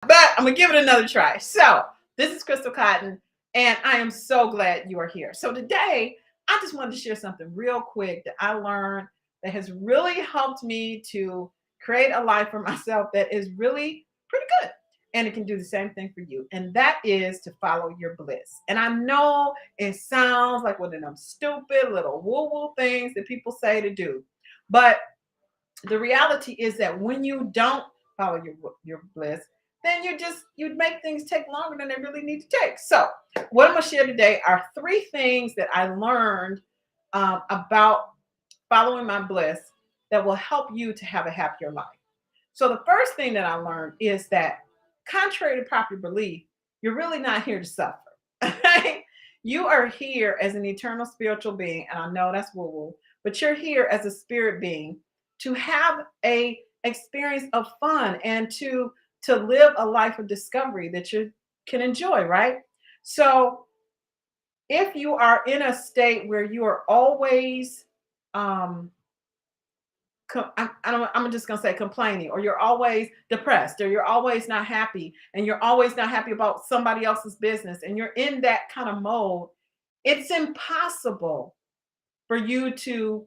but I'm gonna give it another try. So this is Crystal Cotton, and I am so glad you are here. So today, I just wanted to share something real quick that I learned that has really helped me to create a life for myself that is really pretty good. And it can do the same thing for you. And that is to follow your bliss. And I know it sounds like one of them stupid little woo-woo things that people say to do. But the reality is that when you don't follow your bliss, then you make things take longer than they really need to take. So what I'm going to share today are three things that I learned about following my bliss that will help you to have a happier life. So the first thing that I learned is that, contrary to popular belief, you're really not here to suffer. Okay? You are here as an eternal spiritual being, and I know that's woo-woo, but you're here as a spirit being to have a experience of fun and to live a life of discovery that you can enjoy, right? So if you are in a state where you are always um I'm just gonna say complaining, or you're always depressed, or you're always not happy, and you're always not happy about somebody else's business, and you're in that kind of mode, it's impossible for you to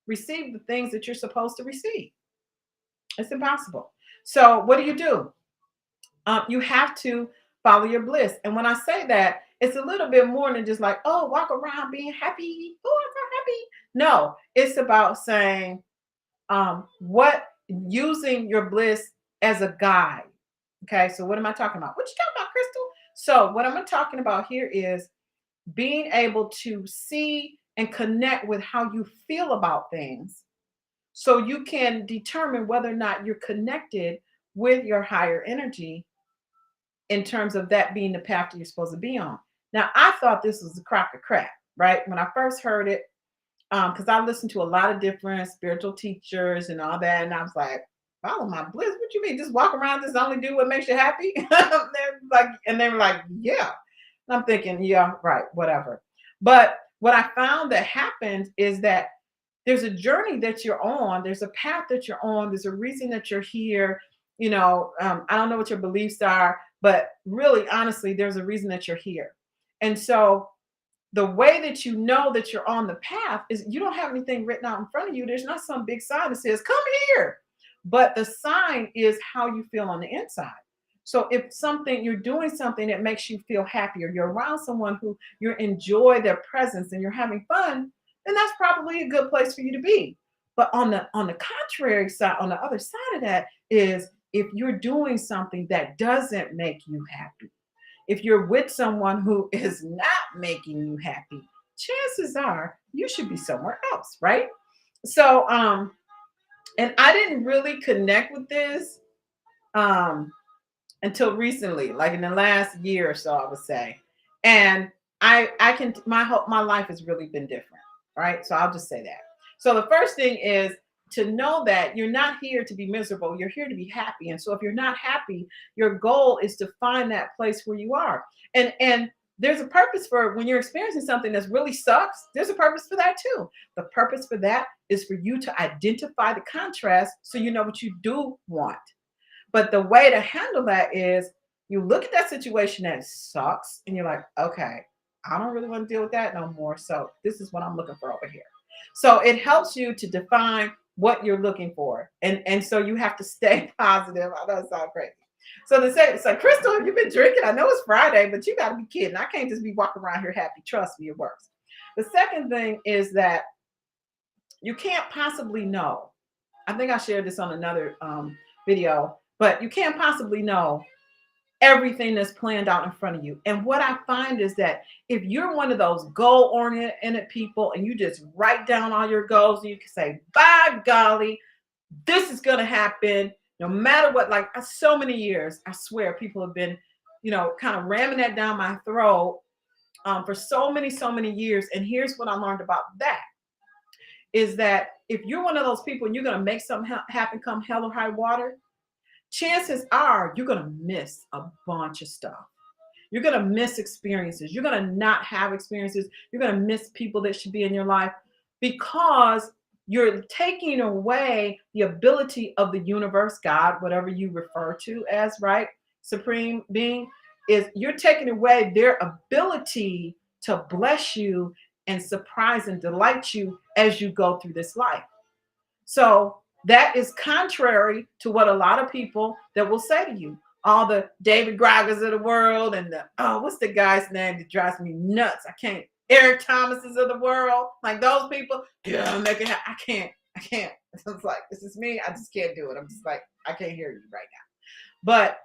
receive the things that you're supposed to receive. It's impossible. So what do? You have to follow your bliss. And when I say that, it's a little bit more than just like, oh, walk around being happy. Oh, I'm so happy. No, it's about saying, what using your bliss as a guide. Okay, so what am I talking about? What you talking about, Crystal? So what I'm talking about here is being able to see and connect with how you feel about things, so you can determine whether or not you're connected with your higher energy in terms of that being the path that you're supposed to be on. Now, I thought this was a crock of crap, right? When I first heard it, because I listened to a lot of different spiritual teachers and all that, and I was like, follow my bliss. What you mean? Just walk around, just only do what makes you happy? And they were like, yeah. And I'm thinking, yeah, right, whatever. But what I found that happens is that there's a journey that you're on, there's a path that you're on, there's a reason that you're here. I don't know what your beliefs are, but really, honestly, there's a reason that you're here. And so the way that you know that you're on the path is you don't have anything written out in front of you. There's not some big sign that says, come here. But the sign is how you feel on the inside. So if you're doing something that makes you feel happy, or you're around someone who you enjoy their presence and you're having fun, then that's probably a good place for you to be. But on the contrary side, on the other side of that is if you're doing something that doesn't make you happy, if you're with someone who is not making you happy, chances are you should be somewhere else, right? So, and I didn't really connect with this um, until recently, like in the last year or so, I would say. And I can my life has really been different, right? So I'll just say that. So the first thing is to know that you're not here to be miserable, you're here to be happy. And so if you're not happy, your goal is to find that place where you are. And there's a purpose for when you're experiencing something that really sucks, there's a purpose for that too. The purpose for that is for you to identify the contrast so you know what you do want. But the way to handle that is you look at that situation that sucks and you're like, okay, I don't really want to deal with that no more. So this is what I'm looking for over here. So it helps you to define what you're looking for. And so you have to stay positive. I know it sounds crazy. So the second, so Crystal, have you been drinking? I know it's Friday, but you got to be kidding. I can't just be walking around here happy. Trust me, it works. The second thing is that you can't possibly know. I think I shared this on another video, but you can't possibly know everything that's planned out in front of you. And what I find is that if you're one of those goal oriented people and you just write down all your goals, and you can say, by golly, this is going to happen no matter what. Like so many years, I swear people have been, kind of ramming that down my throat for so many years. And here's what I learned about that is that if you're one of those people and you're going to make something happen come hell or high water, chances are you're going to miss a bunch of stuff. You're going to miss experiences. You're going to not have experiences. You're going to miss people that should be in your life because you're taking away the ability of the universe, God, whatever you refer to as, right? supreme being, is you're taking away their ability to bless you and surprise and delight you as you go through this life. So that is contrary to what a lot of people that will say to you. All the David Groggers of the world and the, oh, what's the guy's name that drives me nuts? I can't. Eric Thomases of the world, like those people. Yeah, make it. I can't. I can't. It's like, this is me. I just can't do it. I'm just like, I can't hear you right now. But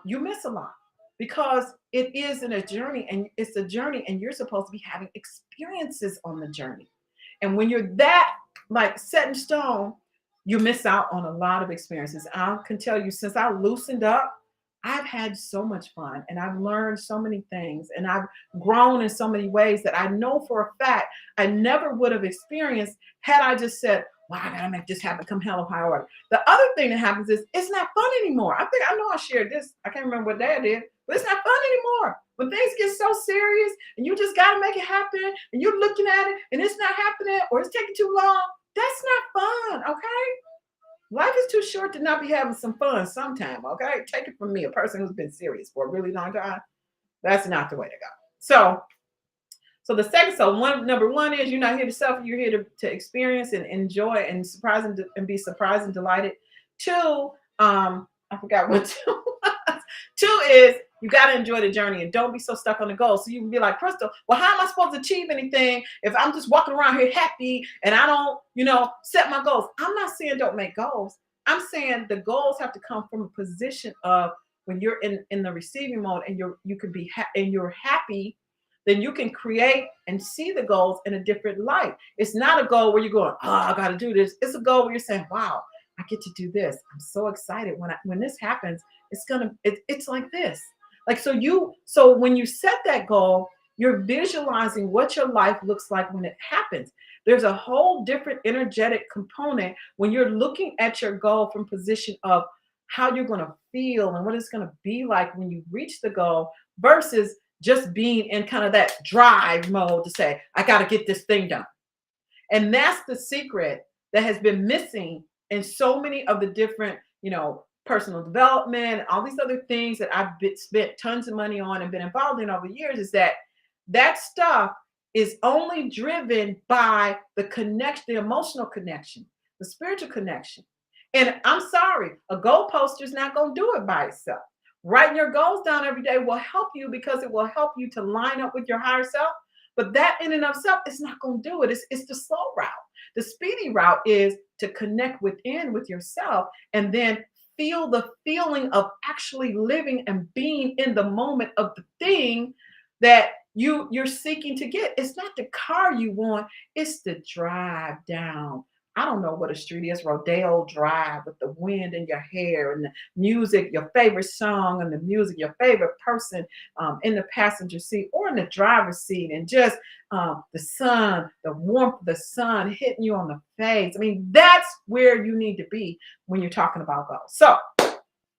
you miss a lot because it is in a journey, and it's a journey, and you're supposed to be having experiences on the journey. And when you're that like set in stone, you miss out on a lot of experiences. I can tell you, since I loosened up, I've had so much fun and I've learned so many things and I've grown in so many ways that I know for a fact I never would have experienced had I just said, well, I gotta make this happen, come hell or high water. The other thing that happens is it's not fun anymore. I know I shared this. I can't remember what Dad did, but it's not fun anymore. When things get so serious and you just gotta make it happen and you're looking at it and it's not happening or it's taking too long, that's not fun, okay? Life is too short to not be having some fun sometime, okay? Take it from me, a person who's been serious for a really long time. That's not the way to go. So the second, number one is you're not here to suffer, you're here to experience and enjoy and surprise and be surprised and delighted. Two, I forgot what two was. Two is you got to enjoy the journey and don't be so stuck on the goal. So you can be like, Crystal, well, how am I supposed to achieve anything if I'm just walking around here happy and I don't, set my goals? I'm not saying don't make goals. I'm saying the goals have to come from a position of when you're in the receiving mode and you can be and you're happy, then you can create and see the goals in a different light. It's not a goal where you're going, oh, I got to do this. It's a goal where you're saying, wow, I get to do this. I'm so excited when this happens. It's like this. Like, so when you set that goal, you're visualizing what your life looks like when it happens. There's a whole different energetic component when you're looking at your goal from position of how you're going to feel and what it's going to be like when you reach the goal versus just being in kind of that drive mode to say, I got to get this thing done. And that's the secret that has been missing in so many of the different, personal development, all these other things that I've spent tons of money on and been involved in over the years, is that stuff is only driven by the connection, the emotional connection, the spiritual connection. And I'm sorry, a goal poster is not going to do it by itself. Writing your goals down every day will help you because it will help you to line up with your higher self. But that in and of itself is not going to do it. It's the slow route. The speedy route is to connect within with yourself and then feel the feeling of actually living and being in the moment of the thing that you're seeking to get. It's not the car you want, it's the drive down. I don't know what a street is, Rodeo Drive, with the wind in your hair and the music, your favorite song and the music, your favorite person in the passenger seat or in the driver's seat, and just the sun, the warmth of the sun hitting you on the face. I mean, that's where you need to be when you're talking about goals. So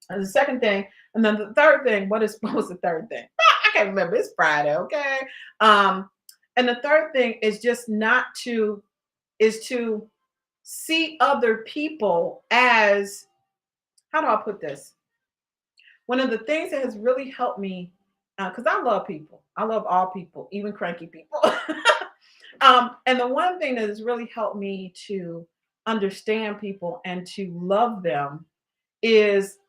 the second thing, and then the third thing, what was the third thing? I can't remember. It's Friday, okay? And the third thing is just to see other people as, how do I put this? One of the things that has really helped me, because I love people. I love all people, even cranky people. And the one thing that has really helped me to understand people and to love them is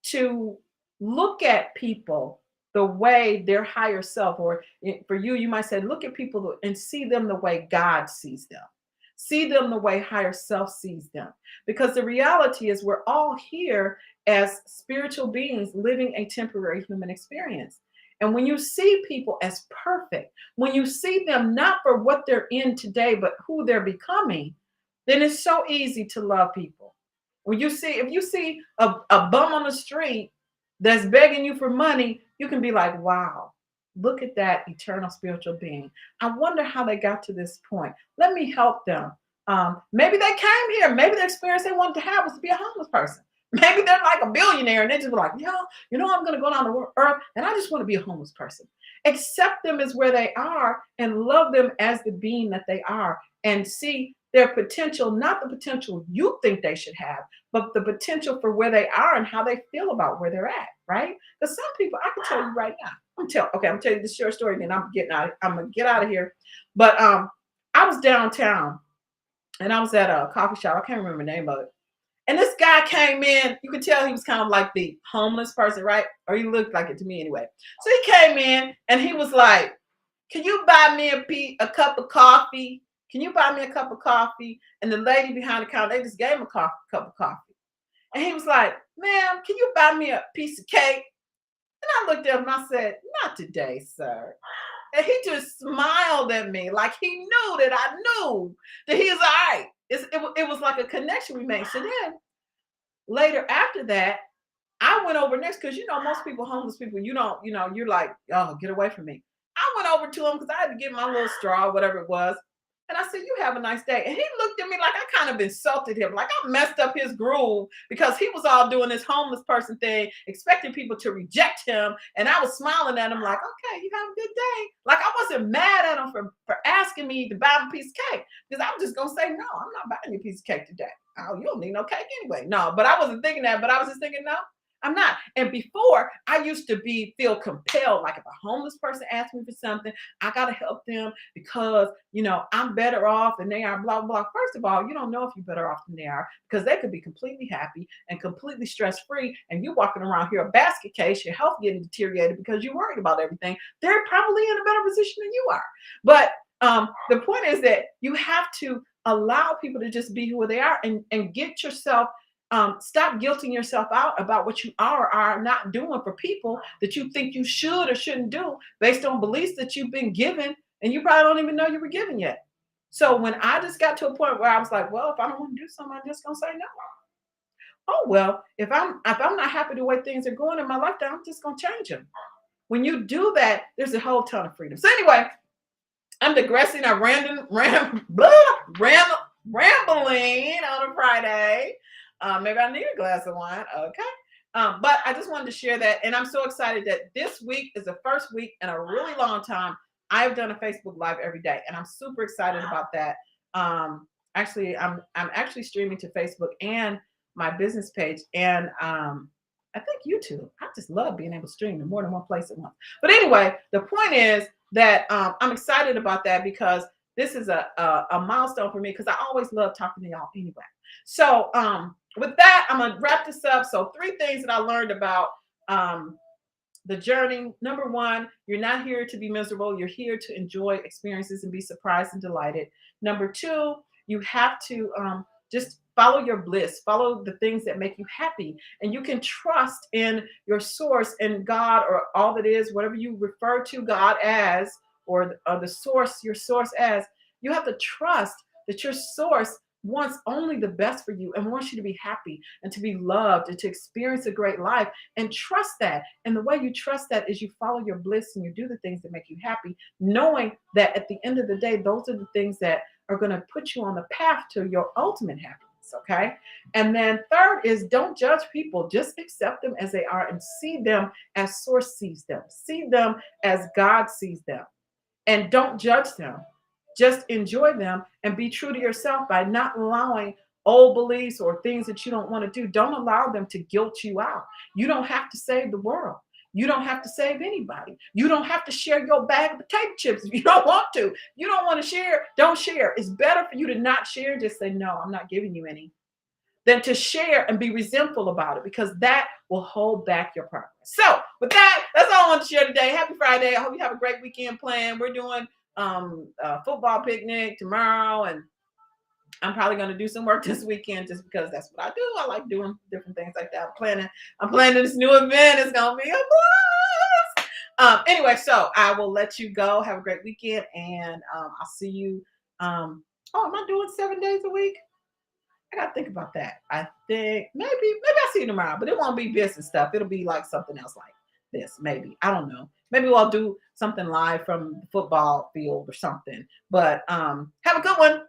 to look at people the way their higher self, or for you might say, look at people and see them the way God sees them. See them the way higher self sees them. Because the reality is we're all here as spiritual beings living a temporary human experience. And when you see people as perfect, when you see them not for what they're in today, but who they're becoming, then it's so easy to love people. If you see a bum on the street that's begging you for money, you can be like, wow, look at that eternal spiritual being. I wonder how they got to this point. Let me help them. Maybe they came here. Maybe the experience they wanted to have was to be a homeless person. Maybe they're like a billionaire and they just be like, yeah, I'm going to go down to earth and I just want to be a homeless person. Accept them as where they are and love them as the being that they are and see their potential, not the potential you think they should have, but the potential for where they are and how they feel about where they're at, right? Because some people, I can tell you right now, I'm gonna tell you this short story, then I'm gonna get out of here. But I was downtown and I was at a coffee shop. I can't remember the name of it. And this guy came in. You could tell he was kind of like the homeless person, right? Or he looked like it to me anyway. So he came in and he was like, "Can you buy me a cup of coffee? Can you buy me a cup of coffee?" And the lady behind the counter, they just gave him a cup of coffee. And he was like, "Ma'am, can you buy me a piece of cake?" And I looked at him and I said, "Not today, sir." And he just smiled at me like he knew that I knew that he was all right. It was like a connection we made. So then later after that, I went over next because most people, homeless people, you're like, oh, get away from me. I went over to him because I had to get my little straw, whatever it was. And I said, "You have a nice day." And he looked at me like I kind of insulted him, like I messed up his groove because he was all doing this homeless person thing, expecting people to reject him. And I was smiling at him like, "Okay, you have a good day." Like I wasn't mad at him for asking me to buy him a piece of cake because I was just going to say, "No, I'm not buying you a piece of cake today. Oh, you don't need no cake anyway." No, but I wasn't thinking that, but I was just thinking, no, I'm not. And before, I used to feel compelled, like if a homeless person asked me for something, I gotta help them because I'm better off than they are. Blah blah. First of all, you don't know if you're better off than they are because they could be completely happy and completely stress free, and you walking around here a basket case, your health getting deteriorated because you're worried about everything. They're probably in a better position than you are. But the point is that you have to allow people to just be who they are and get yourself stop guilting yourself out about what you are or are not doing for people that you think you should or shouldn't do based on beliefs that you've been given and you probably don't even know you were given yet. So when I just got to a point where I was like, well, if I don't want to do something, I'm just gonna say no. Oh well, if I'm not happy the way things are going in my lifetime, I'm just gonna change them. When you do that, there's a whole ton of freedom. So anyway, I'm digressing. I rambling on a Friday. Maybe I need a glass of wine. Okay. But I just wanted to share that. And I'm so excited that this week is the first week in a really long time I've done a Facebook Live every day. And I'm super excited about that. Actually, I'm actually streaming to Facebook and my business page. And I think YouTube. I just love being able to stream in more than one place at once. But anyway, the point is that I'm excited about that because this is a milestone for me because I always love talking to y'all anyway. So with that, I'm gonna wrap this up. So 3 things that I learned about the journey. Number 1, you're not here to be miserable. You're here to enjoy experiences and be surprised and delighted. Number 2, you have to just follow your bliss, follow the things that make you happy. And you can trust in your source and God or all that is, whatever you refer to God as, or the source, your source as. You have to trust that your source wants only the best for you and wants you to be happy and to be loved and to experience a great life, and trust that. And the way you trust that is you follow your bliss and you do the things that make you happy, knowing that at the end of the day, those are the things that are going to put you on the path to your ultimate happiness. Okay. And then third is don't judge people, just accept them as they are and see them as source sees them, see them as God sees them, and don't judge them. Just enjoy them and be true to yourself by not allowing old beliefs or things that you don't want to do. Don't allow them to guilt you out. You don't have to save the world. You don't have to save anybody. You don't have to share your bag of potato chips if you don't want to. You don't want to share, don't share. It's better for you to not share, just say, no, I'm not giving you any, than to share and be resentful about it, because that will hold back your progress. So with that, that's all I want to share today. Happy Friday. I hope you have a great weekend planned. We're doing a football picnic tomorrow, and I'm probably going to do some work this weekend just because that's what I do. I like doing different things like that. I'm planning this new event. It's going to be a blast. Anyway, so I will let you go. Have a great weekend, and I'll see you. Am I doing 7 days a week? I gotta think about that. I think maybe I'll see you tomorrow, but it won't be business stuff. It'll be like something else like this. Maybe. I don't know. Maybe we'll do something live from the football field or something. But have a good one.